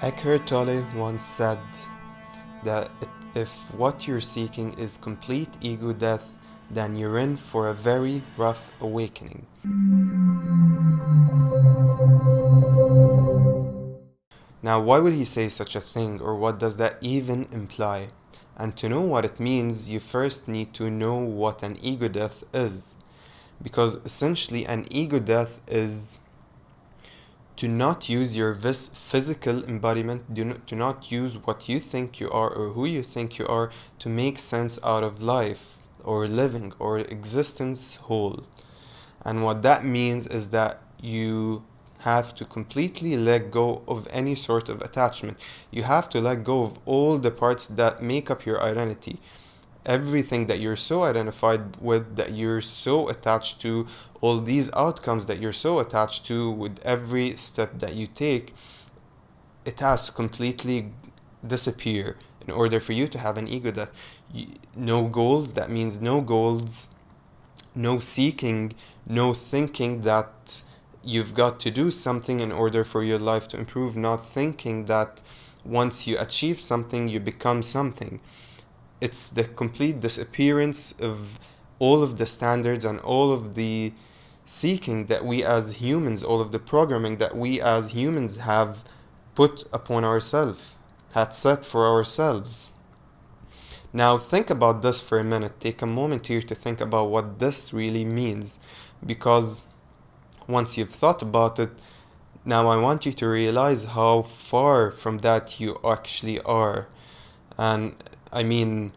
Eckhart Tolle once said that if what you're seeking is complete ego death, then you're in for a very rough awakening. Now, why would he say such a thing, or what does that even imply? And to know what it means, you first need to know what an ego death is. Because essentially, an ego death is to not use your physical embodiment, to not use what you think you are or who you think you are to make sense out of life or living or existence whole. And what that means is that you have to completely let go of any sort of attachment. You have to let go of all the parts that make up your identity. Everything that you're so identified with, that you're so attached to, all these outcomes that you're so attached to with every step that you take, it has to completely disappear in order for you to have an ego death. No goals, that means no goals, no seeking, no thinking that you've got to do something in order for your life to improve, not thinking that once you achieve something, you become something. It's the complete disappearance of all of the standards and all of the seeking that we as humans, all of the programming that we as humans have put upon ourselves, had set for ourselves. Now think about this for a minute. Take a moment here to think about what this really means, because once you've thought about it, now I want you to realize how far from that you actually are. And I mean,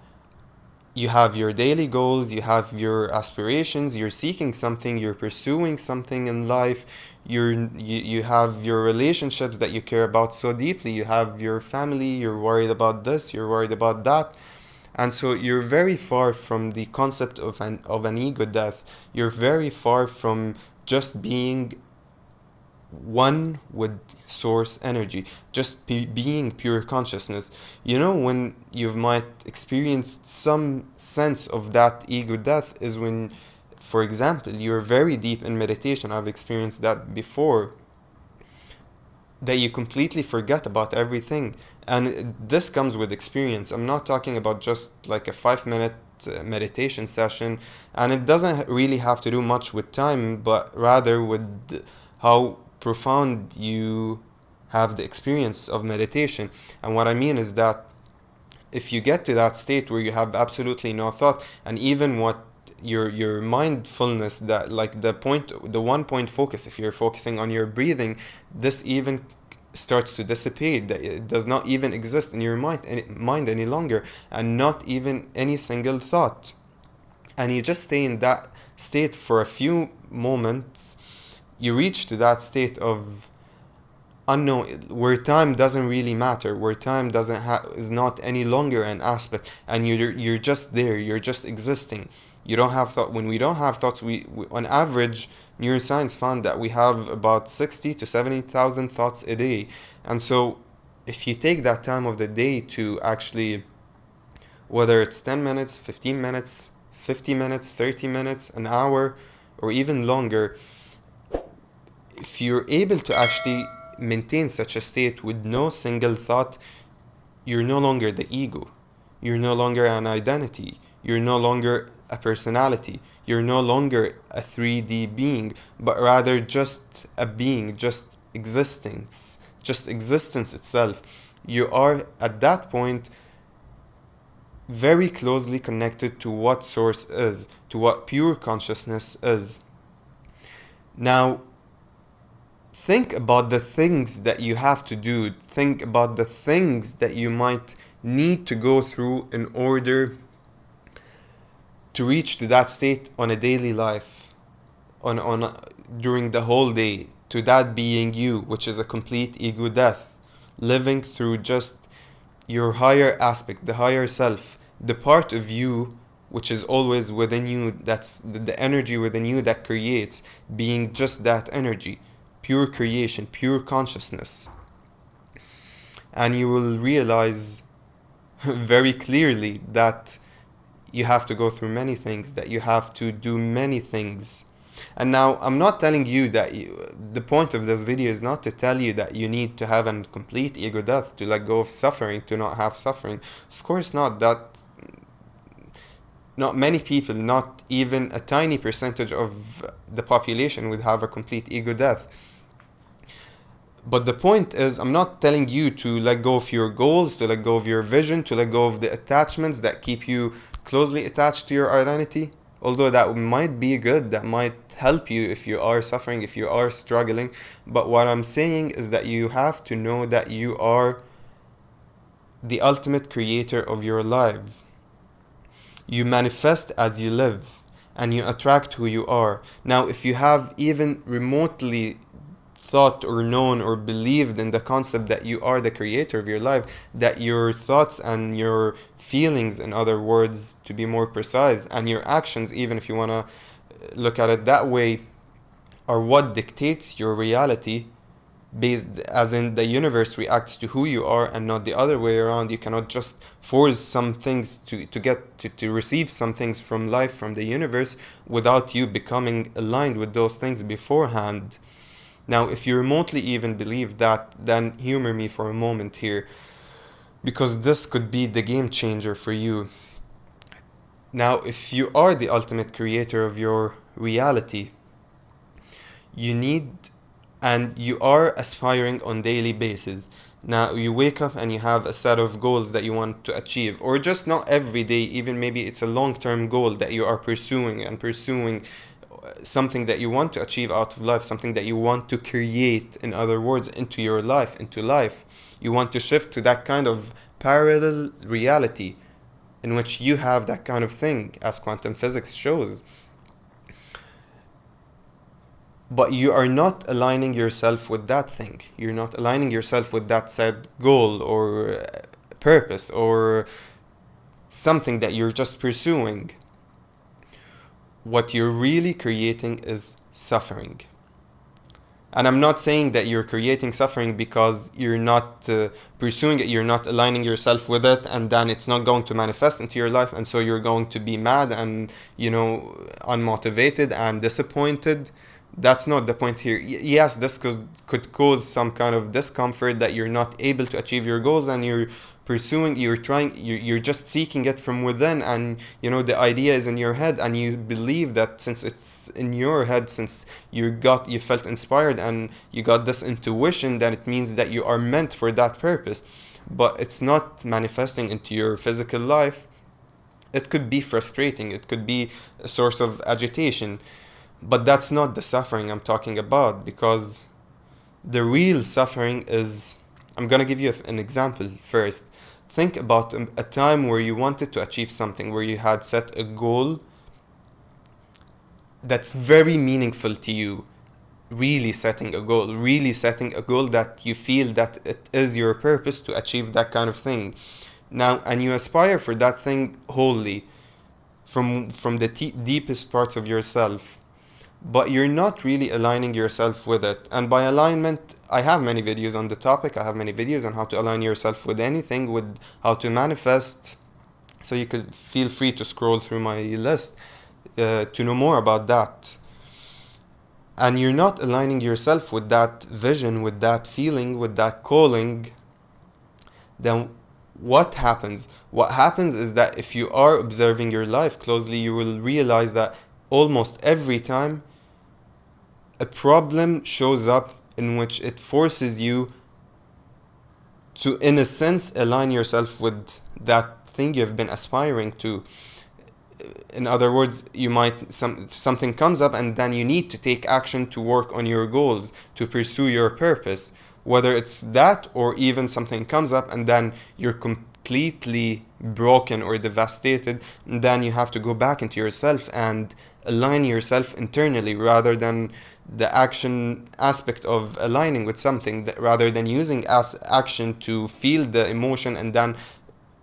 you have your daily goals, you have your aspirations, you're seeking something, you're pursuing something in life, you have your relationships that you care about so deeply, you have your family, you're worried about this, you're worried about that. And so you're very far from the concept of an ego death. You're very far from just being one with source energy, just being pure consciousness. You know, when you might experienced some sense of that ego death is when, for example, you're very deep in meditation. I've experienced that before, that you completely forget about everything. And this comes with experience. I'm not talking about just like a 5 minute meditation session, and it doesn't really have to do much with time, but rather with how profound you have the experience of meditation. And what I mean is that if you get to that state where you have absolutely no thought, and even what your mindfulness, that like the 1 point focus, if you're focusing on your breathing, this even starts to dissipate, that it does not even exist in your mind any longer, and not even any single thought, and you just stay in that state for a few moments. You reach to that state of unknown, where time doesn't really matter, where time is not any longer an aspect, and you're just there, you're just existing. You don't have thought. When we don't have thoughts, we on average, neuroscience found that we have about 60 to 70,000 thoughts a day. And so if you take that time of the day to actually, whether it's 10 minutes, 15 minutes, 50 minutes, 30 minutes, an hour, or even longer, if you're able to actually maintain such a state with no single thought, you're no longer the ego. You're no longer an identity. You're no longer a personality. You're no longer a 3D being, but rather just a being, just existence itself. You are at that point very closely connected to what source is, to what pure consciousness is. Now, think about the things that you have to do. Think about the things that you might need to go through in order to reach to that state on a daily life, during the whole day, to that being you, which is a complete ego death, living through just your higher aspect, the higher self, the part of you which is always within you, that's the energy within you that creates, being just that energy, pure creation, pure consciousness. And you will realize very clearly that you have to go through many things, that you have to do many things, And now I'm not telling you that the point of this video is not to tell you that you need to have a complete ego death, to let go of suffering, to not have suffering. Of course not. That not many people, not even a tiny percentage of the population would have a complete ego death. But the point is, I'm not telling you to let go of your goals, to let go of your vision, to let go of the attachments that keep you closely attached to your identity. Although that might be good, that might help you if you are suffering, if you are struggling. But what I'm saying is that you have to know that you are the ultimate creator of your life. You manifest as you live, and you attract who you are. Now, if you have even remotely thought or known or believed in the concept that you are the creator of your life, that your thoughts and your feelings, in other words, to be more precise, and your actions, even if you want to look at it that way, are what dictates your reality, based as in the universe reacts to who you are and not the other way around. You cannot just force some things to receive some things from life, from the universe, without you becoming aligned with those things beforehand. Now, if you remotely even believe that, then humor me for a moment here, because this could be the game changer for you. Now, if you are the ultimate creator of your reality, you need, and you are aspiring on daily basis. Now, you wake up and you have a set of goals that you want to achieve, or just not every day, even maybe it's a long-term goal that you are pursuing, something that you want to achieve out of life, something that you want to create, in other words, into your life, into life. You want to shift to that kind of parallel reality in which you have that kind of thing, as quantum physics shows. But you are not aligning yourself with that thing. You're not aligning yourself with that said goal or purpose or something that you're just pursuing. What you're really creating is suffering. And I'm not saying that you're creating suffering because you're not pursuing it, you're not aligning yourself with it, and then it's not going to manifest into your life, and so you're going to be mad and, unmotivated and disappointed. That's not the point here. Yes, this could cause some kind of discomfort, that you're not able to achieve your goals, and you're just seeking it from within, and the idea is in your head, and you believe that since it's in your head, since you felt inspired and you got this intuition, that it means that you are meant for that purpose. But it's not manifesting into your physical life. It could be frustrating, it could be a source of agitation, but that's not the suffering I'm talking about, because the real suffering is, I'm gonna give you an example first. Think about a time where you wanted to achieve something, where you had set a goal that's very meaningful to you. Really setting a goal that you feel that it is your purpose to achieve that kind of thing. Now, and you aspire for that thing wholly, from the deepest parts of yourself. But you're not really aligning yourself with it. And by alignment, I have many videos on the topic. I have many videos on how to align yourself with anything, with how to manifest. So you could feel free to scroll through my list to know more about that. And you're not aligning yourself with that vision, with that feeling, with that calling. Then what happens? What happens is that if you are observing your life closely, you will realize that almost every time a problem shows up in which it forces you to, in a sense, align yourself with that thing you've been aspiring to. In other words, something comes up, and then you need to take action to work on your goals, to pursue your purpose. Whether it's that, or even something comes up and then you're completely broken or devastated, and then you have to go back into yourself and align yourself internally, rather than the action aspect of aligning with something, rather than using action to feel the emotion and then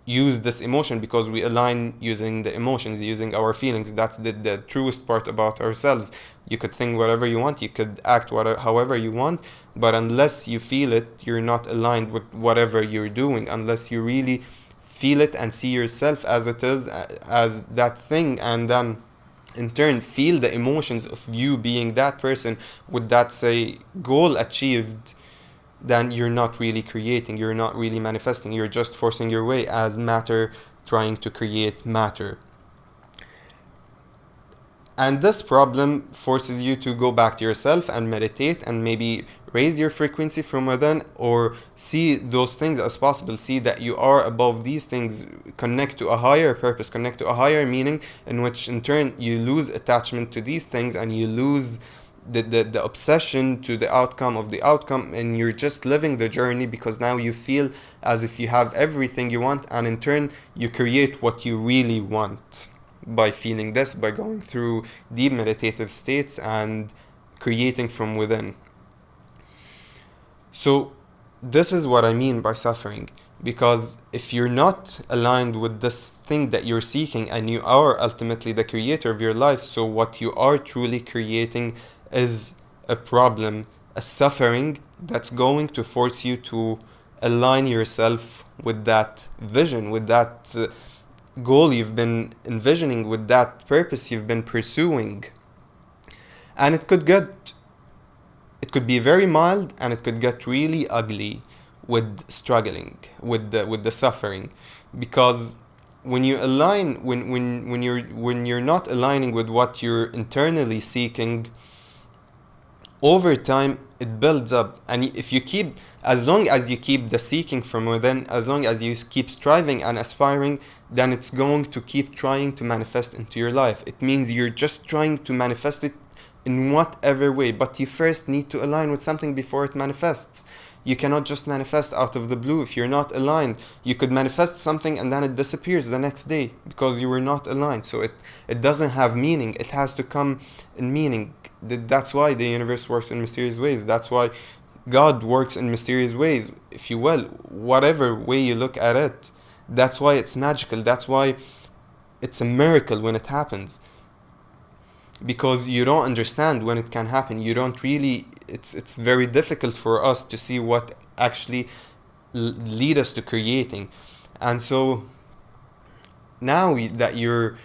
use this emotion, because we align using the emotions, using our feelings. That's the truest part about ourselves. You could think whatever you want, you could act however you want, but unless you feel it, you're not aligned with whatever you're doing, unless you really feel it and see yourself as it is, as that thing, and then in turn feel the emotions of you being that person with that, say, goal achieved, then you're not really creating, you're not really manifesting, you're just forcing your way as matter trying to create matter. And this problem forces you to go back to yourself and meditate and maybe raise your frequency from within, or see those things as possible, see that you are above these things, connect to a higher purpose, connect to a higher meaning, in which in turn you lose attachment to these things and you lose the obsession to the outcome of the outcome, and you're just living the journey because now you feel as if you have everything you want, and in turn you create what you really want by feeling this, by going through deep meditative states and creating from within. So this is what I mean by suffering, because if you're not aligned with this thing that you're seeking and you are ultimately the creator of your life, so what you are truly creating is a problem, a suffering that's going to force you to align yourself with that vision, with that goal you've been envisioning, with that purpose you've been pursuing. And it could be very mild, and it could get really ugly with struggling, with the suffering, because when you align, when you're not aligning with what you're internally seeking, over time it builds up. And if you keep, as long as you keep the seeking from within, as long as you keep striving and aspiring, then it's going to keep trying to manifest into your life. It means you're just trying to manifest it in whatever way, but you first need to align with something before it manifests. You cannot just manifest out of the blue if you're not aligned. You could manifest something and then it disappears the next day because you were not aligned. So it doesn't have meaning. It has to come in meaning. That's why the universe works in mysterious ways. That's why God works in mysterious ways, if you will. Whatever way you look at it, that's why it's magical. That's why it's a miracle when it happens. Because you don't understand when it can happen. You don't really, it's very difficult for us to see what actually lead us to creating. And so now that you're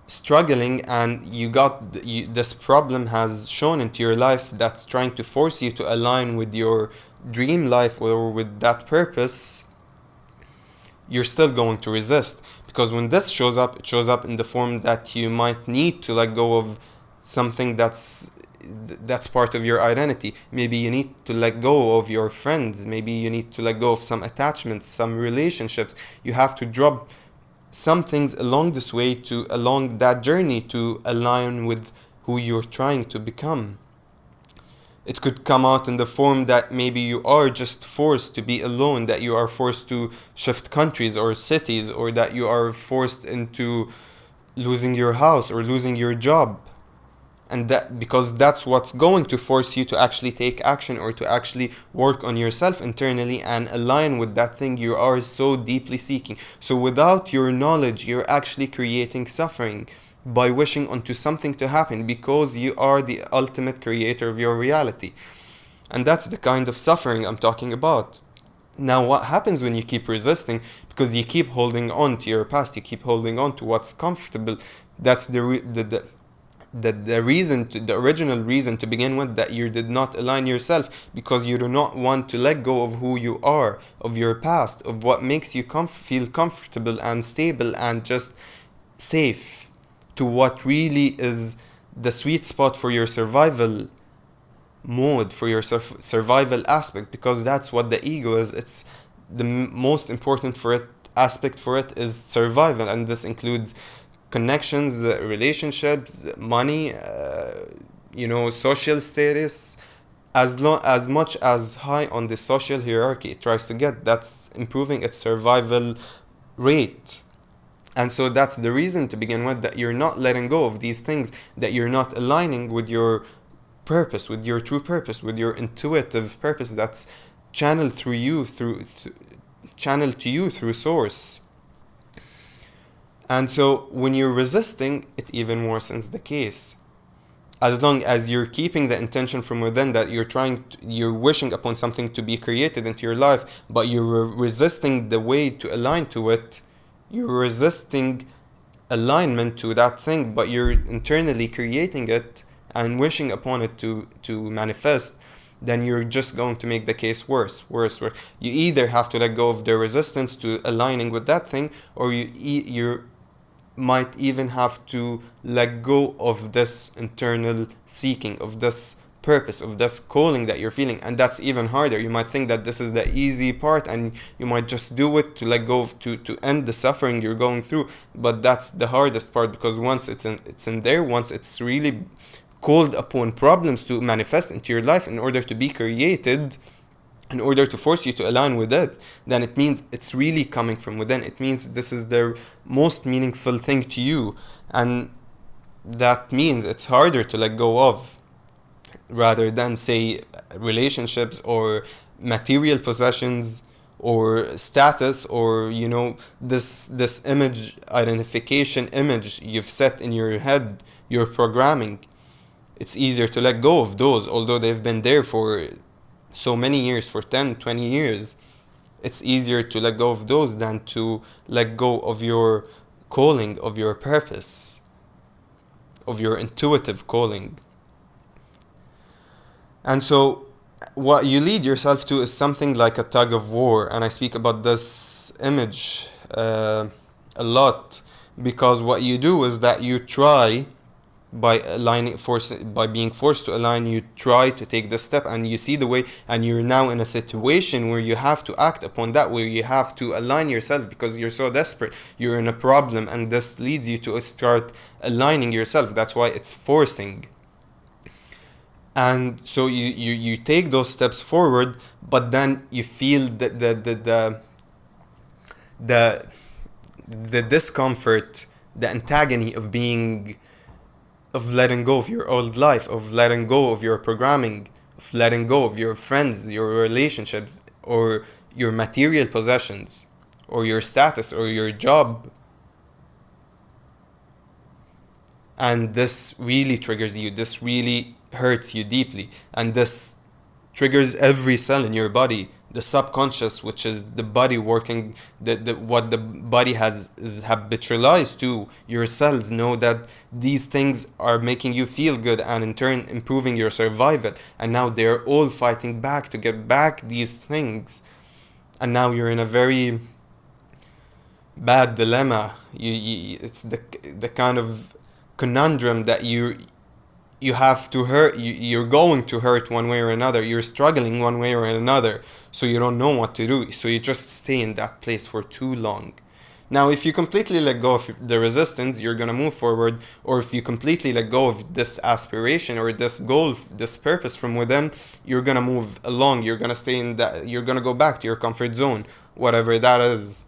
struggling and this problem has shown into your life that's trying to force you to align with your dream life or with that purpose, you're still going to resist. Because when this shows up, it shows up in the form that you might need to let go of something that's part of your identity. Maybe you need to let go of your friends. Maybe you need to let go of some attachments, some relationships. You have to drop some things along this way, along that journey, to align with who you're trying to become. It could come out in the form that maybe you are just forced to be alone, that you are forced to shift countries or cities, or that you are forced into losing your house or losing your job. And that, because that's what's going to force you to actually take action, or to actually work on yourself internally and align with that thing you are so deeply seeking. So without your knowledge, you're actually creating suffering by wishing onto something to happen, because you are the ultimate creator of your reality. And that's the kind of suffering I'm talking about. Now, what happens when you keep resisting? Because you keep holding on to your past, you keep holding on to what's comfortable. That's the reason, the original reason to begin with, that you did not align yourself, because you do not want to let go of who you are, of your past, of what makes you feel comfortable and stable and just safe, to what really is the sweet spot for your survival mode, for your survival aspect, because that's what the ego is. It's the most important aspect for it is survival, and this includes connections, relationships, money, social status. As much as high on the social hierarchy it tries to get, that's improving its survival rate. And so that's the reason to begin with, that you're not letting go of these things, that you're not aligning with your purpose, with your true purpose, with your intuitive purpose that's channeled through you, channeled to you through source. And so when you're resisting, it even worsens the case. As long as you're keeping the intention from within, that you're wishing upon something to be created into your life, but you're resisting the way to align to it, you're resisting alignment to that thing, but you're internally creating it and wishing upon it to manifest, then you're just going to make the case worse. You either have to let go of the resistance to aligning with that thing, or you might even have to let go of this internal seeking, of this purpose, of this calling that you're feeling. And that's even harder. You might think that this is the easy part and you might just do it to let go of, to end the suffering you're going through, but that's the hardest part, because once it's in there, once it's really called upon problems to manifest into your life in order to be created, in order to force you to align with it, then it means it's really coming from within. It means this is the most meaningful thing to you, and that means it's harder to let go of, rather than say relationships or material possessions or status, or this image identification image you've set in your head, your programming. It's easier to let go of those, although they've been there for so many years, for 10, 20 years. It's easier to let go of those than to let go of your calling, of your purpose, of your intuitive calling. And so what you lead yourself to is something like a tug of war, and I speak about this image a lot, because what you do is that you try, by being forced to align, you try to take this step, and you see the way, and you're now in a situation where you have to act upon that, where you have to align yourself because you're so desperate, you're in a problem, and this leads you to start aligning yourself. That's why it's forcing. And so you take those steps forward, but then you feel the discomfort, the antagony of letting go of your old life, of letting go of your programming, of letting go of your friends, your relationships, or your material possessions, or your status, or your job. And this really triggers you, this really hurts you deeply, and this triggers every cell in your body, the subconscious, which is the body working, what the body is habitualized to. Your cells know that these things are making you feel good, and in turn improving your survival, and now they're all fighting back to get back these things. And now you're in a very bad dilemma. It's the kind of conundrum that you have to hurt, you're going to hurt one way or another, you're struggling one way or another, so you don't know what to do, so you just stay in that place for too long. Now, if you completely let go of the resistance, you're gonna move forward, or if you completely let go of this aspiration or this goal, this purpose from within, you're gonna move along, you're gonna stay in that, you're gonna go back to your comfort zone, whatever that is.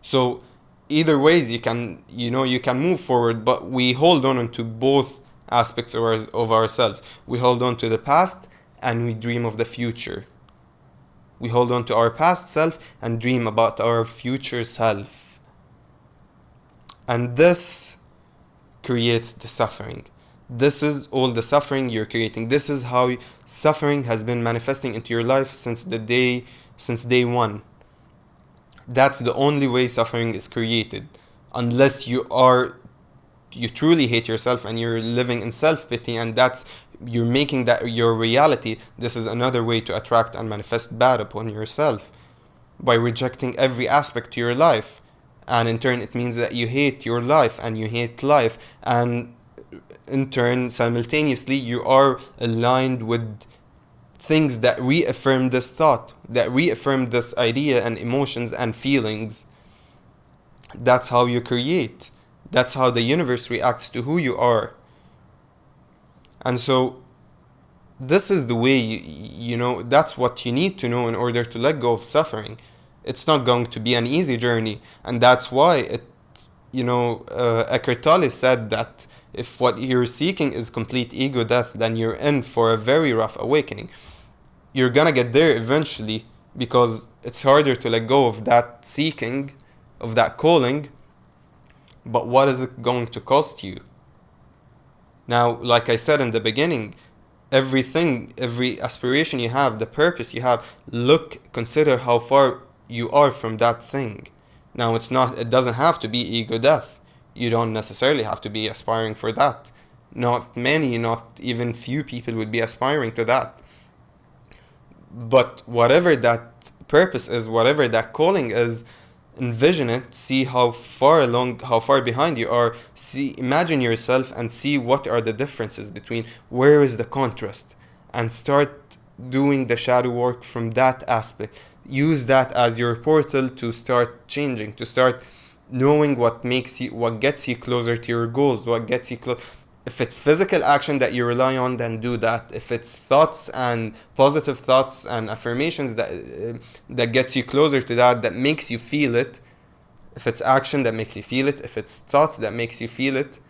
So either ways, you can move forward, but we hold on to both aspects of ourselves. We hold on to the past and we dream of the future. We hold on to our past self and dream about our future self. And this creates the suffering. This is all the suffering you're creating. This is how suffering has been manifesting into your life since day one. That's the only way suffering is created. Unless you truly hate yourself and you're living in self-pity, and you're making that your reality. This is another way to attract and manifest bad upon yourself, by rejecting every aspect to your life. And in turn, it means that you hate your life and you hate life, and in turn, simultaneously, you are aligned with things that reaffirm this thought, that reaffirm this idea and emotions and feelings. That's how you create. That's how the universe reacts to who you are. And so this is the way that's what you need to know in order to let go of suffering. It's not going to be an easy journey, and that's why Eckhart Tolle said that if what you're seeking is complete ego death, then you're in for a very rough awakening. You're gonna get there eventually, because it's harder to let go of that seeking, of that calling. But what is it going to cost you? Now, like I said in the beginning, everything, every aspiration you have, the purpose you have, consider how far you are from that thing. Now, it doesn't have to be ego death. You don't necessarily have to be aspiring for that. Not many, not even few people would be aspiring to that. But whatever that purpose is, whatever that calling is, envision it, see how far behind you are, imagine yourself and see what are the differences between, where is the contrast, and start doing the shadow work from that aspect. Use that as your portal to start changing, to start knowing what gets you closer to your goals, what gets you close. If it's physical action that you rely on, then do that. If it's thoughts and positive thoughts and affirmations that gets you closer to that makes you feel it. If it's action that makes you feel it, if it's thoughts that makes you feel it,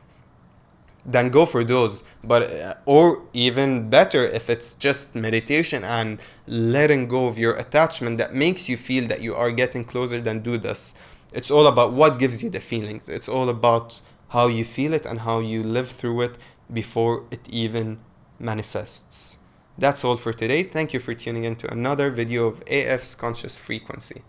then go for those. But or even better, if it's just meditation and letting go of your attachment that makes you feel that you are getting closer, then do this. It's all about what gives you the feelings. It's all about how you feel it and how you live through it before it even manifests. That's all for today. Thank you for tuning in to another video of AF's Conscious Frequency.